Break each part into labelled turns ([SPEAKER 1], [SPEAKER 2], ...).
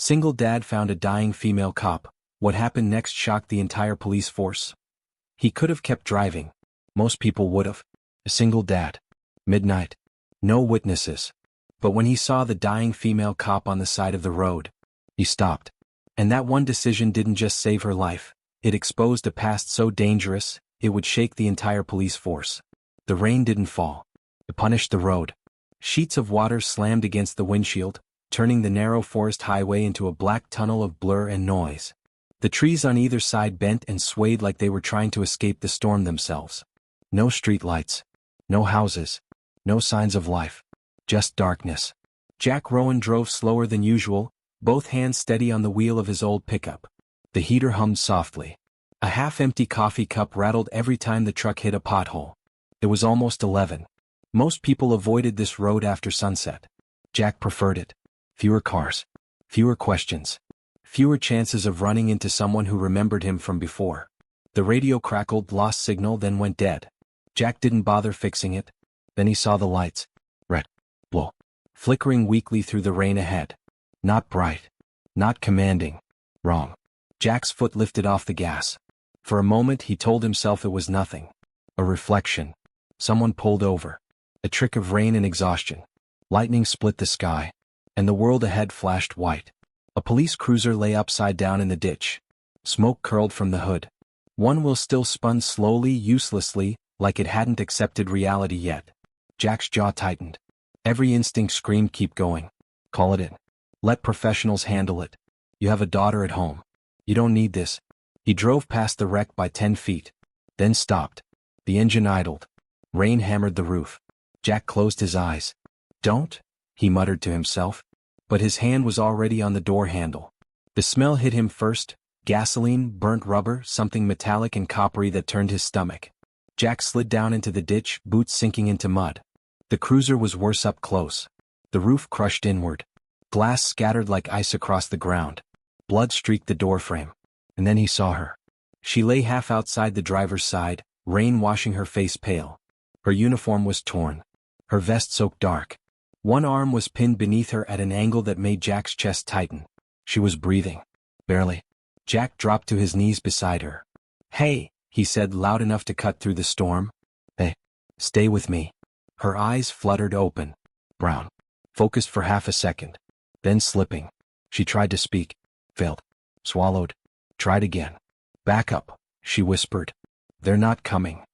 [SPEAKER 1] Single dad found a dying female cop. What happened next shocked the entire police force. He could have kept driving. Most people would have. A single dad. Midnight. No witnesses. But when he saw the dying female cop on the side of the road, he stopped. And that one decision didn't just save her life. It exposed a past so dangerous, it would shake the entire police force. The rain didn't fall. It punished the road. Sheets of water slammed against the windshield, turning the narrow forest highway into a black tunnel of blur and noise. The trees on either side bent and swayed like they were trying to escape the storm themselves. No streetlights. No houses. No signs of life. Just darkness. Jack Rowan drove slower than usual, both hands steady on the wheel of his old pickup. The heater hummed softly. A half-empty coffee cup rattled every time the truck hit a pothole. It was almost 11. Most people avoided this road after sunset. Jack preferred it. Fewer cars. Fewer questions. Fewer chances of running into someone who remembered him from before. The radio crackled, lost signal, then went dead. Jack didn't bother fixing it. Then he saw the lights. Red. Blue. Flickering weakly through the rain ahead. Not bright. Not commanding. Wrong. Jack's foot lifted off the gas. For a moment he told himself it was nothing. A reflection. Someone pulled over. A trick of rain and exhaustion. Lightning split the sky. And the world ahead flashed white. A police cruiser lay upside down in the ditch. Smoke curled from the hood. One wheel still spun slowly, uselessly, like it hadn't accepted reality yet. Jack's jaw tightened. Every instinct screamed, keep going. Call it in. Let professionals handle it. You have a daughter at home. You don't need this. He drove past the wreck by 10 feet. Then stopped. The engine idled. Rain hammered the roof. Jack closed his eyes. Don't, he muttered to himself. But his hand was already on the door handle. The smell hit him first. Gasoline, burnt rubber, something metallic and coppery that turned his stomach. Jack slid down into the ditch, boots sinking into mud. The cruiser was worse up close. The roof crushed inward. Glass scattered like ice across the ground. Blood streaked the doorframe. And then he saw her. She lay half outside the driver's side, rain washing her face pale. Her uniform was torn. Her vest soaked dark. One arm was pinned beneath her at an angle that made Jack's chest tighten. She was breathing. Barely. Jack dropped to his knees beside her. Hey, he said loud enough to cut through the storm. Hey, stay with me. Her eyes fluttered open. Brown. Focused for half a second. Then slipping. She tried to speak. Failed. Swallowed. Tried again. Back up, she whispered. They're not coming.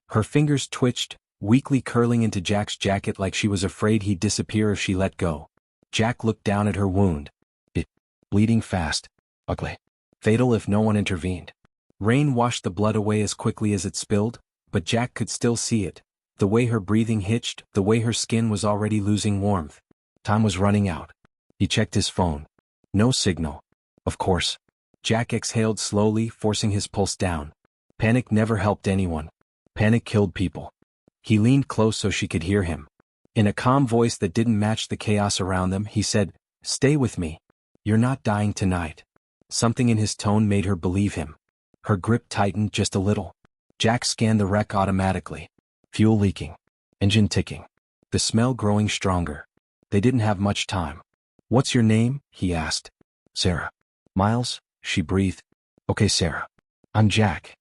[SPEAKER 1] Her fingers twitched, weakly curling into Jack's jacket like she was afraid he'd disappear if she let go. Jack looked down at her wound. It, bleeding fast. Ugly. Fatal if no one intervened. Rain washed the blood away as quickly as it spilled, but Jack could still see it. The way her breathing hitched, the way her skin was already losing warmth. Time was running out. He checked his phone. No signal. Of course. Jack exhaled slowly, forcing his pulse down. Panic never helped anyone. Panic killed people. He leaned close so she could hear him. In a calm voice that didn't match the chaos around them, he said, "Stay with me. You're not dying tonight." Something in his tone made her believe him. Her grip tightened just a little. Jack scanned the wreck automatically. Fuel leaking. Engine ticking. The smell growing stronger. They didn't have much time. "What's your name?" he asked. "Sarah." "Miles?" she breathed. "Okay, Sarah. I'm Jack."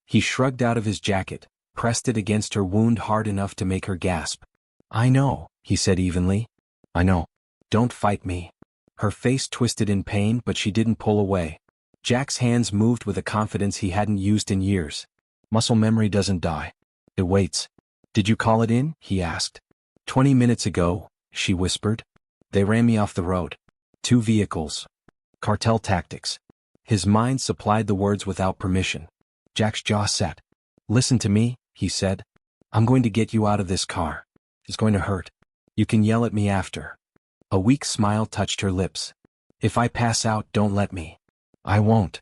[SPEAKER 1] He shrugged out of his jacket, pressed it against her wound hard enough to make her gasp. "I know," he said evenly. "I know. Don't fight me." Her face twisted in pain, but she didn't pull away. Jack's hands moved with a confidence he hadn't used in years. Muscle memory doesn't die. It waits. "Did you call it in?" he asked. 20 minutes ago, she whispered. "They ran me off the road. 2 vehicles. Cartel tactics." His mind supplied the words without permission. Jack's jaw set. "Listen to me," he said. "I'm going to get you out of this car. It's going to hurt. You can yell at me after." A weak smile touched her lips. "If I pass out, don't let me." "I won't."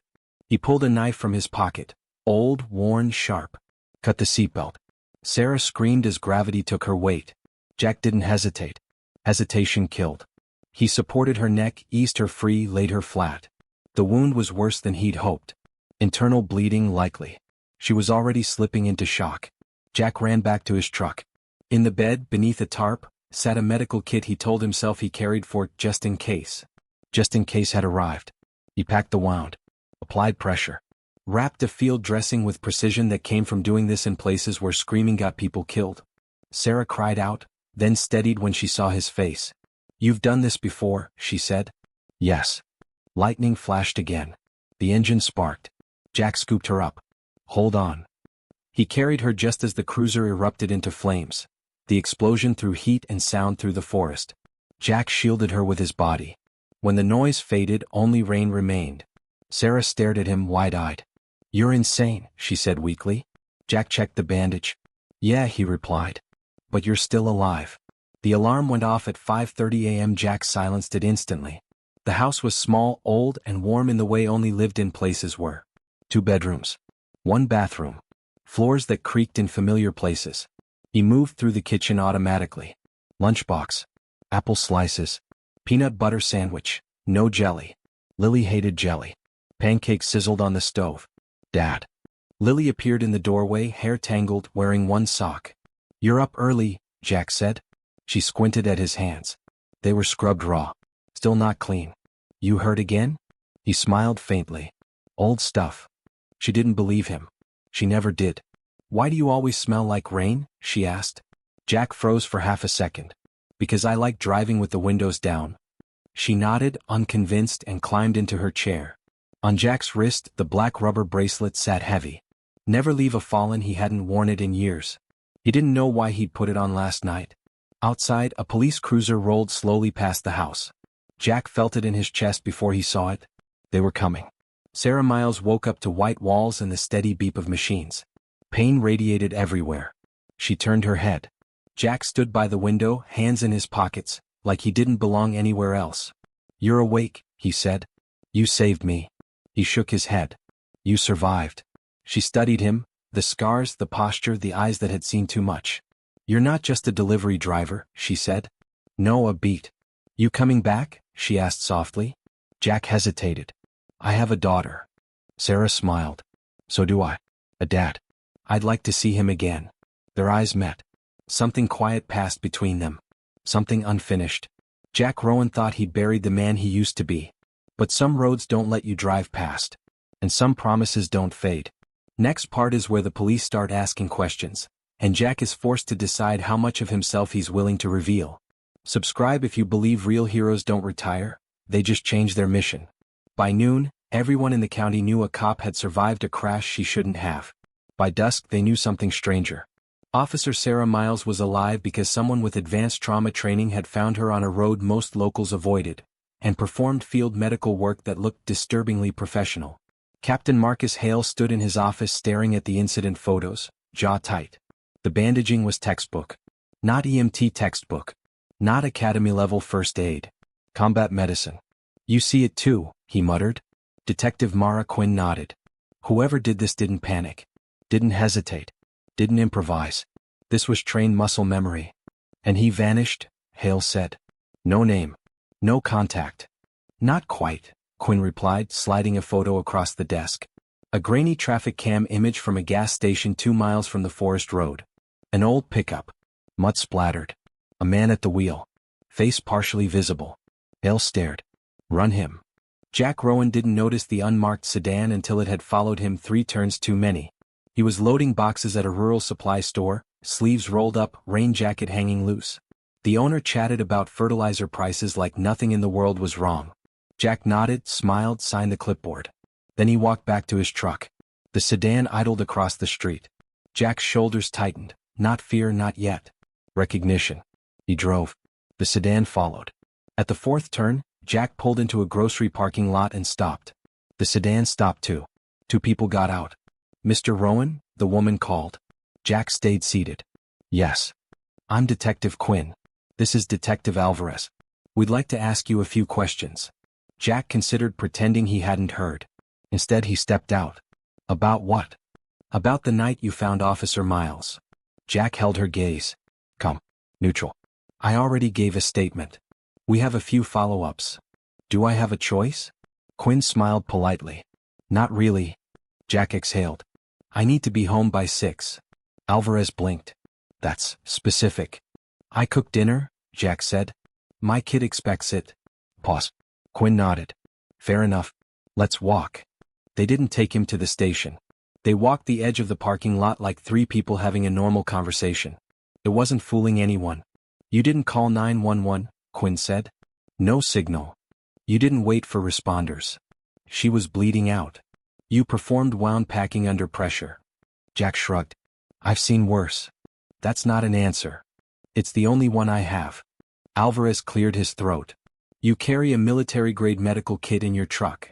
[SPEAKER 1] He pulled a knife from his pocket. Old, worn, sharp. "Cut the seatbelt." Sarah screamed as gravity took her weight. Jack didn't hesitate. Hesitation killed. He supported her neck, eased her free, laid her flat. The wound was worse than he'd hoped. Internal bleeding likely. She was already slipping into shock. Jack ran back to his truck. In the bed, beneath a tarp, sat a medical kit he told himself he carried for just in case. just in case had arrived. He packed the wound, applied pressure, wrapped a field dressing with precision that came from doing this in places where screaming got people killed. Sarah cried out, then steadied when she saw his face. "You've done this before," she said. "Yes." Lightning flashed again. The engine sparked. Jack scooped her up. "Hold on." He carried her just as the cruiser erupted into flames. The explosion threw heat and sound through the forest. Jack shielded her with his body. When the noise faded, only rain remained. Sarah stared at him wide-eyed. "You're insane," she said weakly. Jack checked the bandage. "Yeah," he replied. "But you're still alive." The alarm went off at 5:30 a.m. Jack silenced it instantly. The house was small, old, and warm in the way only lived-in places were. 2 bedrooms. 1 bathroom. Floors that creaked in familiar places. He moved through the kitchen automatically. Lunchbox. Apple slices. Peanut butter sandwich. No jelly. Lily hated jelly. Pancakes sizzled on the stove. Dad. Lily appeared in the doorway, hair tangled, wearing 1 sock. "You're up early," Jack said. She squinted at his hands. They were scrubbed raw. Still not clean. "You hurt again?" He smiled faintly. "Old stuff." She didn't believe him. She never did. "Why do you always smell like rain?" she asked. Jack froze for half a second. "Because I like driving with the windows down." She nodded, unconvinced, and climbed into her chair. On Jack's wrist, the black rubber bracelet sat heavy. Never leave a fallen, he hadn't worn it in years. He didn't know why he'd put it on last night. Outside, a police cruiser rolled slowly past the house. Jack felt it in his chest before he saw it. They were coming. Sarah Miles woke up to white walls and the steady beep of machines. Pain radiated everywhere. She turned her head. Jack stood by the window, hands in his pockets, like he didn't belong anywhere else. "You're awake," he said. "You saved me." He shook his head. "You survived." She studied him, the scars, the posture, the eyes that had seen too much. "You're not just a delivery driver," she said. "No, a beat." "You coming back?" she asked softly. Jack hesitated. "I have a daughter." Sarah smiled. "So do I. A dad. I'd like to see him again." Their eyes met. Something quiet passed between them. Something unfinished. Jack Rowan thought he'd buried the man he used to be. But some roads don't let you drive past. And some promises don't fade. Next part is where the police start asking questions, and Jack is forced to decide how much of himself he's willing to reveal. Subscribe if you believe real heroes don't retire, they just change their mission. By noon, everyone in the county knew a cop had survived a crash she shouldn't have. By dusk, they knew something stranger. Officer Sarah Miles was alive because someone with advanced trauma training had found her on a road most locals avoided, and performed field medical work that looked disturbingly professional. Captain Marcus Hale stood in his office staring at the incident photos, jaw tight. The bandaging was textbook. Not EMT textbook. Not academy-level first aid. Combat medicine. "You see it too," he muttered. Detective Mara Quinn nodded. Whoever did this didn't panic. Didn't hesitate. Didn't improvise. This was trained muscle memory. "And he vanished," Hale said. "No name. No contact." "Not quite," Quinn replied, sliding a photo across the desk. A grainy traffic cam image from a gas station 2 miles from the forest road. An old pickup. Mud splattered. A man at the wheel. Face partially visible. Hale stared. "Run him." Jack Rowan didn't notice the unmarked sedan until it had followed him 3 turns too many. He was loading boxes at a rural supply store, sleeves rolled up, rain jacket hanging loose. The owner chatted about fertilizer prices like nothing in the world was wrong. Jack nodded, smiled, signed the clipboard. Then he walked back to his truck. The sedan idled across the street. Jack's shoulders tightened. Not fear, not yet. Recognition. He drove. The sedan followed. At the 4th turn, Jack pulled into a grocery parking lot and stopped. The sedan stopped too. 2 people got out. "Mr. Rowan?" the woman called. Jack stayed seated. "Yes. I'm Detective Quinn. This is Detective Alvarez. We'd like to ask you a few questions." Jack considered pretending he hadn't heard. Instead, he stepped out. "About what?" "About the night you found Officer Miles." Jack held her gaze. "Come. Neutral. I already gave a statement. We have a few follow-ups. Do I have a choice?" Quinn smiled politely. "Not really." Jack exhaled. "I need to be home by 6. Alvarez blinked. "That's specific." "I cooked dinner," Jack said. "My kid expects it." Pause. Quinn nodded. Fair enough. Let's walk. They didn't take him to the station. They walked the edge of the parking lot like three people having a normal conversation. It wasn't fooling anyone. You didn't call 911, Quinn said. No signal. You didn't wait for responders. She was bleeding out. You performed wound packing under pressure. Jack shrugged. I've seen worse. That's not an answer. It's the only one I have. Alvarez cleared his throat. You carry a military-grade medical kit in your truck.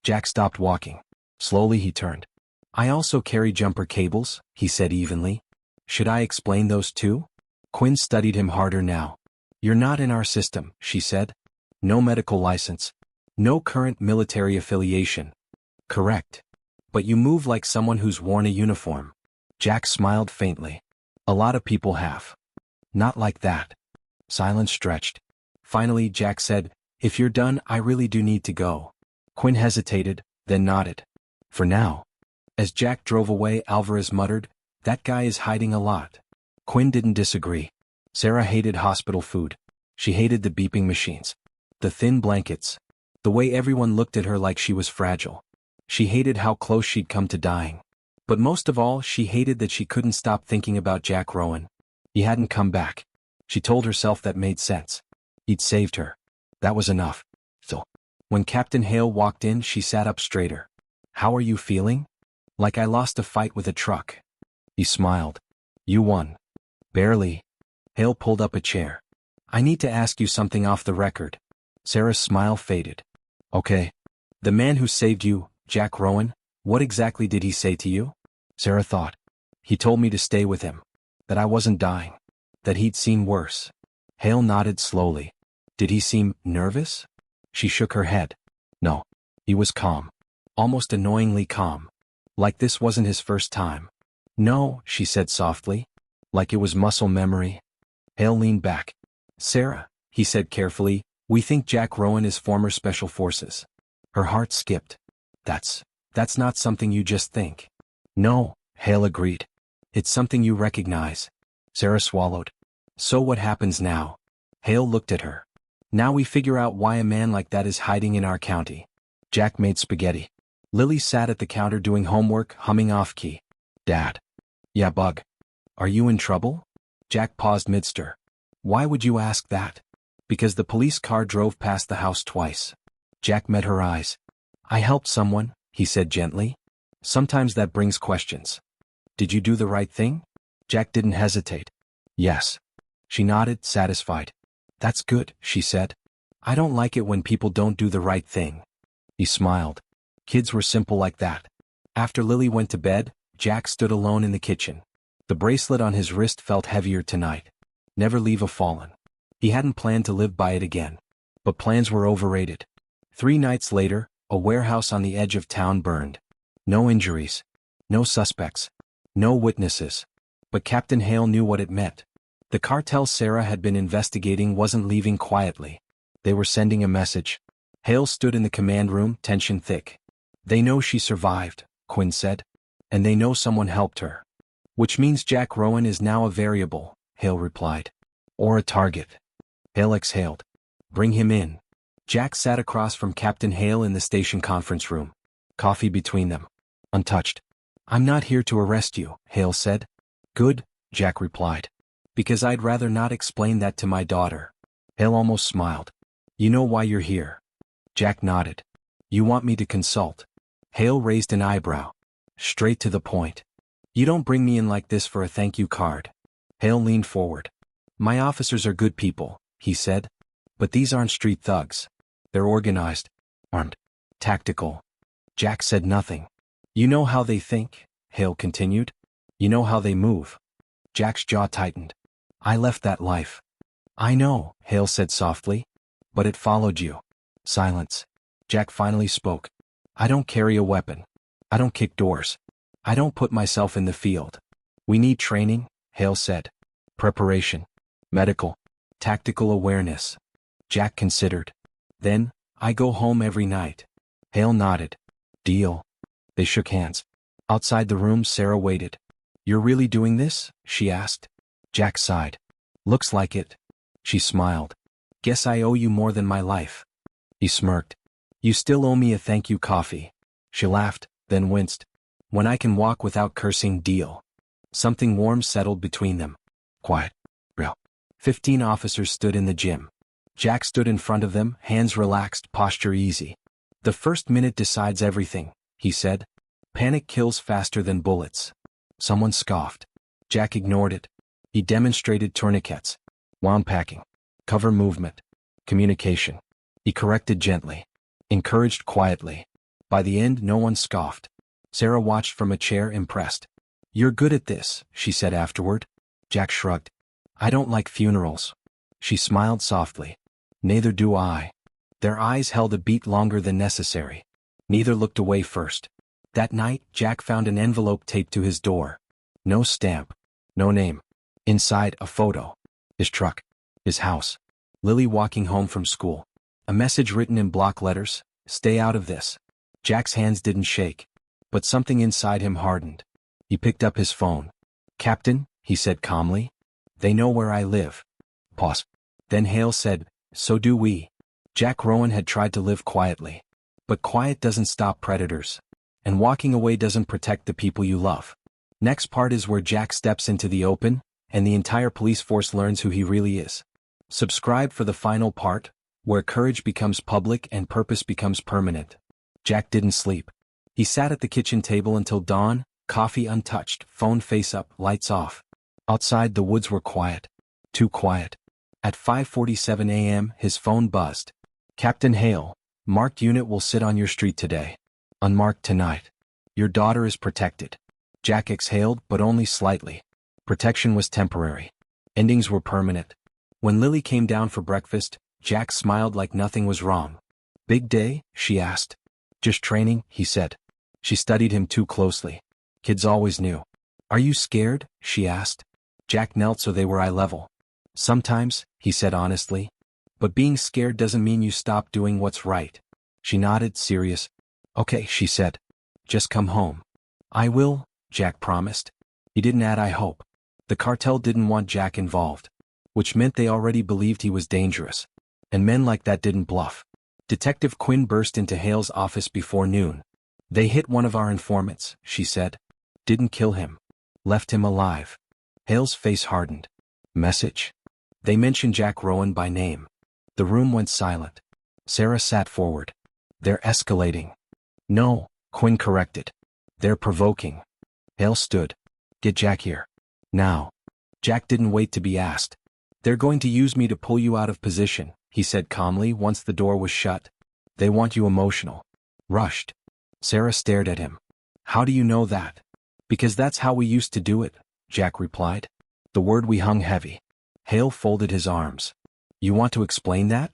[SPEAKER 1] Jack stopped walking. Slowly he turned. I also carry jumper cables, he said evenly. Should I explain those too? Quinn studied him harder now. You're not in our system, she said. No medical license. No current military affiliation. Correct. But you move like someone who's worn a uniform. Jack smiled faintly. A lot of people have. Not like that. Silence stretched. Finally Jack said, if you're done, I really do need to go. Quinn hesitated, then nodded. For now. As Jack drove away, Alvarez muttered, that guy is hiding a lot. Quinn didn't disagree. Sarah hated hospital food. She hated the beeping machines. The thin blankets. The way everyone looked at her like she was fragile. She hated how close she'd come to dying. But most of all, she hated that she couldn't stop thinking about Jack Rowan. He hadn't come back. She told herself that made sense. He'd saved her. That was enough. So, when Captain Hale walked in, she sat up straighter. How are you feeling? Like I lost a fight with a truck. He smiled. You won. Barely. Hale pulled up a chair. I need to ask you something off the record. Sarah's smile faded. Okay. The man who saved you, Jack Rowan, what exactly did he say to you? Sarah thought. He told me to stay with him. That I wasn't dying. That he'd seen worse. Hale nodded slowly. Did he seem nervous? She shook her head. No. He was calm. Almost annoyingly calm. Like this wasn't his first time. No, she said softly. Like it was muscle memory. Hale leaned back. Sarah, he said carefully, we think Jack Rowan is former Special Forces. Her heart skipped. That's not something you just think. No, Hale agreed. It's something you recognize. Sarah swallowed. So what happens now? Hale looked at her. Now we figure out why a man like that is hiding in our county. Jack made spaghetti. Lily sat at the counter doing homework, humming off-key. Dad. Yeah, Bug. Are you in trouble? Jack paused mid-stir. Why would you ask that? Because the police car drove past the house twice. Jack met her eyes. I helped someone, he said gently. Sometimes that brings questions. Did you do the right thing? Jack didn't hesitate. Yes. She nodded, satisfied. That's good, she said. I don't like it when people don't do the right thing. He smiled. Kids were simple like that. After Lily went to bed, Jack stood alone in the kitchen. The bracelet on his wrist felt heavier tonight. Never leave a fallen. He hadn't planned to live by it again. But plans were overrated. 3 nights later, a warehouse on the edge of town burned. No injuries. No suspects. No witnesses. But Captain Hale knew what it meant. The cartel Sarah had been investigating wasn't leaving quietly. They were sending a message. Hale stood in the command room, tension thick. They know she survived, Quinn said. And they know someone helped her. Which means Jack Rowan is now a variable, Hale replied. Or a target. Hale exhaled. Bring him in. Jack sat across from Captain Hale in the station conference room. Coffee between them. Untouched. I'm not here to arrest you, Hale said. Good, Jack replied. Because I'd rather not explain that to my daughter. Hale almost smiled. You know why you're here. Jack nodded. You want me to consult. Hale raised an eyebrow. Straight to the point. You don't bring me in like this for a thank you card. Hale leaned forward. My officers are good people, he said. But these aren't street thugs. They're organized. Armed. Tactical. Jack said nothing. You know how they think, Hale continued. You know how they move. Jack's jaw tightened. I left that life. I know, Hale said softly. But it followed you. Silence. Jack finally spoke. I don't carry a weapon. I don't kick doors. I don't put myself in the field. We need training, Hale said. Preparation. Medical. Tactical awareness. Jack considered. Then, I go home every night. Hale nodded. Deal. They shook hands. Outside the room, Sarah waited. You're really doing this? She asked. Jack sighed. Looks like it. She smiled. Guess I owe you more than my life. He smirked. You still owe me a thank you coffee. She laughed, then winced. When I can walk without cursing, deal. Something warm settled between them. Quiet. Real. 15 officers stood in the gym. Jack stood in front of them, hands relaxed, posture easy. The first minute decides everything, he said. Panic kills faster than bullets. Someone scoffed. Jack ignored it. He demonstrated tourniquets. Wound packing. Cover movement. Communication. He corrected gently. Encouraged quietly. By the end, no one scoffed. Sarah watched from a chair, impressed. You're good at this, she said afterward. Jack shrugged. I don't like funerals. She smiled softly. Neither do I. Their eyes held a beat longer than necessary. Neither looked away first. That night, Jack found an envelope taped to his door. No stamp. No name. Inside, a photo. His truck. His house. Lily walking home from school. A message written in block letters, stay out of this. Jack's hands didn't shake, but something inside him hardened. He picked up his phone. Captain, he said calmly. They know where I live. Pause. Then Hale said, so do we. Jack Rowan had tried to live quietly. But quiet doesn't stop predators. And walking away doesn't protect the people you love. Next part is where Jack steps into the open, and the entire police force learns who he really is. Subscribe for the final part, where courage becomes public and purpose becomes permanent. Jack didn't sleep. He sat at the kitchen table until dawn, coffee untouched, phone face up, lights off. Outside the woods were quiet. Too quiet. At 5:47 a.m. his phone buzzed. Captain Hale, marked unit will sit on your street today. Unmarked tonight. Your daughter is protected. Jack exhaled, but only slightly. Protection was temporary. Endings were permanent. When Lily came down for breakfast, Jack smiled like nothing was wrong. Big day? She asked. Just training, he said. She studied him too closely. Kids always knew. Are you scared? She asked. Jack knelt so they were eye level. Sometimes, he said honestly. But being scared doesn't mean you stop doing what's right. She nodded, serious. Okay, she said. Just come home. I will, Jack promised. He didn't add I hope. The cartel didn't want Jack involved. Which meant they already believed he was dangerous. And men like that didn't bluff. Detective Quinn burst into Hale's office before noon. They hit one of our informants, she said. Didn't kill him. Left him alive. Hale's face hardened. Message? They mentioned Jack Rowan by name. The room went silent. Sarah sat forward. They're escalating. No, Quinn corrected. They're provoking. Hale stood. Get Jack here. Now. Jack didn't wait to be asked. They're going to use me to pull you out of position, he said calmly once the door was shut. They want you emotional. Rushed. Sarah stared at him. How do you know that? Because that's how we used to do it, Jack replied. The word we hung heavy. Hale folded his arms. You want to explain that?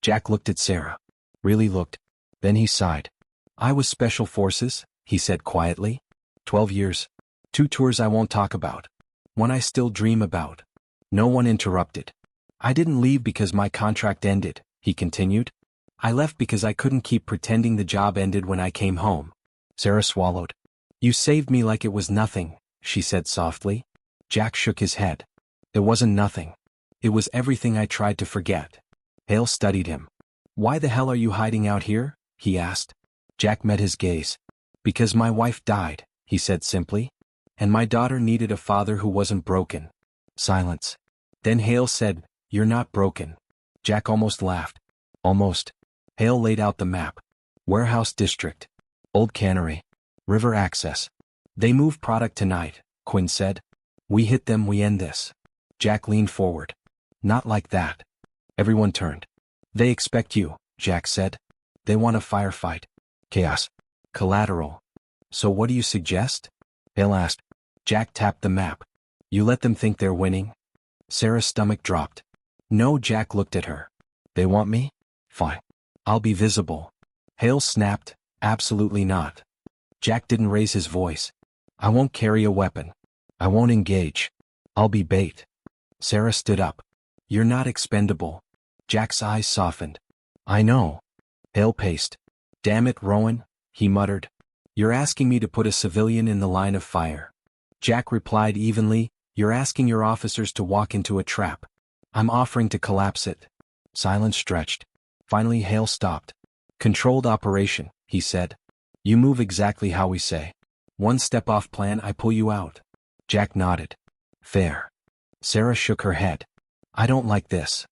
[SPEAKER 1] Jack looked at Sarah. Really looked. Then he sighed. I was Special Forces, he said quietly. 12 years. 2 tours I won't talk about. One I still dream about. No one interrupted. I didn't leave because my contract ended, he continued. I left because I couldn't keep pretending the job ended when I came home. Sarah swallowed. You saved me like it was nothing, she said softly. Jack shook his head. It wasn't nothing. It was everything I tried to forget. Hale studied him. Why the hell are you hiding out here? He asked. Jack met his gaze. Because my wife died, he said simply. And my daughter needed a father who wasn't broken. Silence. Then Hale said, You're not broken. Jack almost laughed. Almost. Hale laid out the map. Warehouse District. Old Cannery. River access. They move product tonight, Quinn said. We hit them, we end this. Jack leaned forward. Not like that. Everyone turned. They expect you, Jack said. They want a firefight. Chaos. Collateral. So what do you suggest? Hale asked. Jack tapped the map. You let them think they're winning? Sarah's stomach dropped. No, Jack looked at her. They want me? Fine. I'll be visible. Hale snapped, absolutely not. Jack didn't raise his voice. I won't carry a weapon. I won't engage. I'll be bait. Sarah stood up. You're not expendable. Jack's eyes softened. I know. Hale paced. Damn it, Rowan, he muttered. You're asking me to put a civilian in the line of fire. Jack replied evenly, You're asking your officers to walk into a trap. I'm offering to collapse it. Silence stretched. Finally Hale stopped. "Controlled operation," he said. "You move exactly how we say. One step off plan, I pull you out." Jack nodded. "Fair." Sarah shook her head. "I don't like this."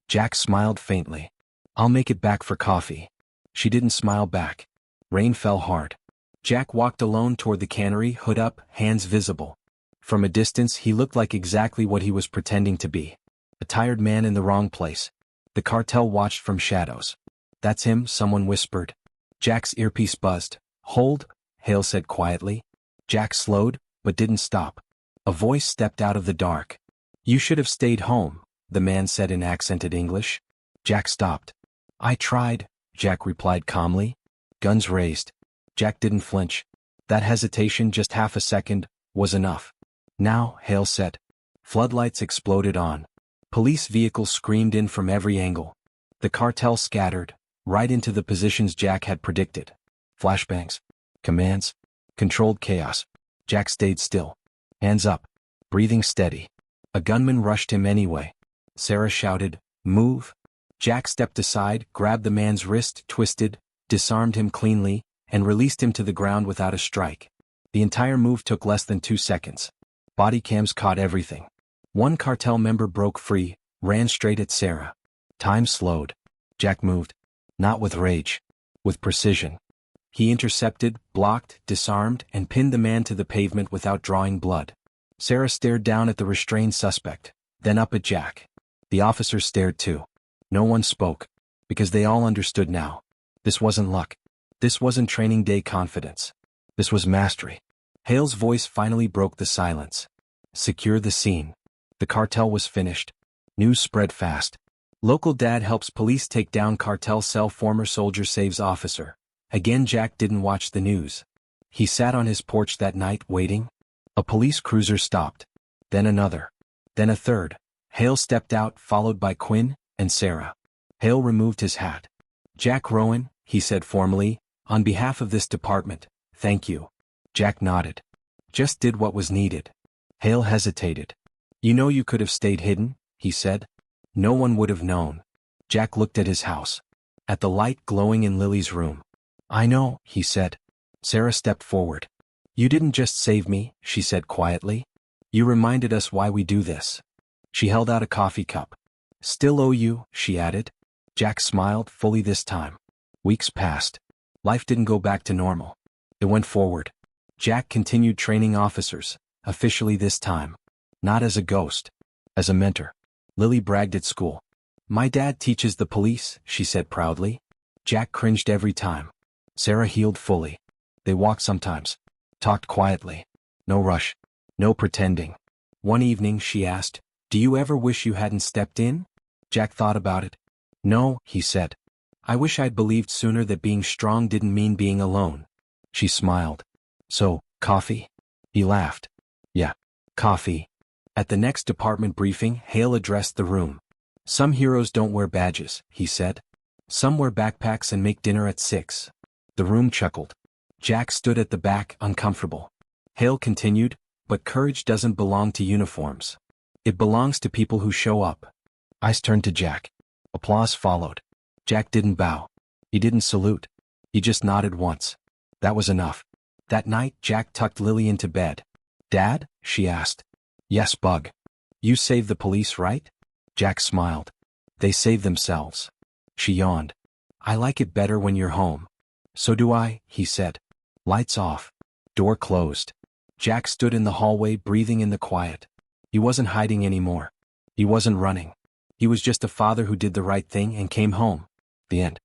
[SPEAKER 1] Jack smiled faintly. "I'll make it back for coffee." She didn't smile back. Rain fell hard. Jack walked alone toward the cannery, hood up, hands visible. From a distance he looked like exactly what he was pretending to be. A tired man in the wrong place. The cartel watched from shadows. "That's him," someone whispered. Jack's earpiece buzzed. "Hold," Hale said quietly. Jack slowed, but didn't stop. A voice stepped out of the dark. "You should have stayed home," the man said in accented English. Jack stopped. "I tried," Jack replied calmly. Guns raised. Jack didn't flinch. That hesitation, just half a second, was enough. "Now," Hale said. Floodlights exploded on. Police vehicles screamed in from every angle. The cartel scattered, right into the positions Jack had predicted. Flashbangs. Commands. Controlled chaos. Jack stayed still. Hands up. Breathing steady. A gunman rushed him anyway. Sarah shouted, "Move!" Jack stepped aside, grabbed the man's wrist, twisted, disarmed him cleanly, and released him to the ground without a strike. The entire move took less than 2 seconds. Body cams caught everything. One cartel member broke free, ran straight at Sarah. Time slowed. Jack moved. Not with rage. With precision. He intercepted, blocked, disarmed, and pinned the man to the pavement without drawing blood. Sarah stared down at the restrained suspect, then up at Jack. The officers stared too. No one spoke, because they all understood now. This wasn't luck. This wasn't training day confidence. This was mastery. Hale's voice finally broke the silence. "Secure the scene." The cartel was finished. News spread fast. Local dad helps police take down cartel cell, former soldier saves officer. Again Jack didn't watch the news. He sat on his porch that night waiting. A police cruiser stopped. Then another. Then a third. Hale stepped out, followed by Quinn and Sarah. Hale removed his hat. "Jack Rowan," he said formally, "on behalf of this department, thank you." Jack nodded. "Just did what was needed." Hale hesitated. "You know you could have stayed hidden," he said. "No one would have known." Jack looked at his house. At the light glowing in Lily's room. "I know," he said. Sarah stepped forward. "You didn't just save me," she said quietly. "You reminded us why we do this." She held out a coffee cup. "Still owe you," she added. Jack smiled, fully this time. Weeks passed. Life didn't go back to normal. It went forward. Jack continued training officers, officially this time. Not as a ghost. As a mentor. Lily bragged at school. "My dad teaches the police," she said proudly. Jack cringed every time. Sarah healed fully. They walked sometimes. Talked quietly. No rush. No pretending. One evening she asked, "Do you ever wish you hadn't stepped in?" Jack thought about it. "No," he said. "I wish I'd believed sooner that being strong didn't mean being alone." She smiled. "So, coffee?" He laughed. "Yeah, coffee." At the next department briefing, Hale addressed the room. "Some heroes don't wear badges," he said. "Some wear backpacks and make dinner at 6. The room chuckled. Jack stood at the back, uncomfortable. Hale continued, "But courage doesn't belong to uniforms. It belongs to people who show up." Eyes turned to Jack. Applause followed. Jack didn't bow. He didn't salute. He just nodded once. That was enough. That night, Jack tucked Lily into bed. "Dad?" she asked. "Yes, Bug. You save the police, right?" Jack smiled. "They save themselves." She yawned. "I like it better when you're home." "So do I," he said. Lights off. Door closed. Jack stood in the hallway, breathing in the quiet. He wasn't hiding anymore. He wasn't running. He was just a father who did the right thing and came home. The end.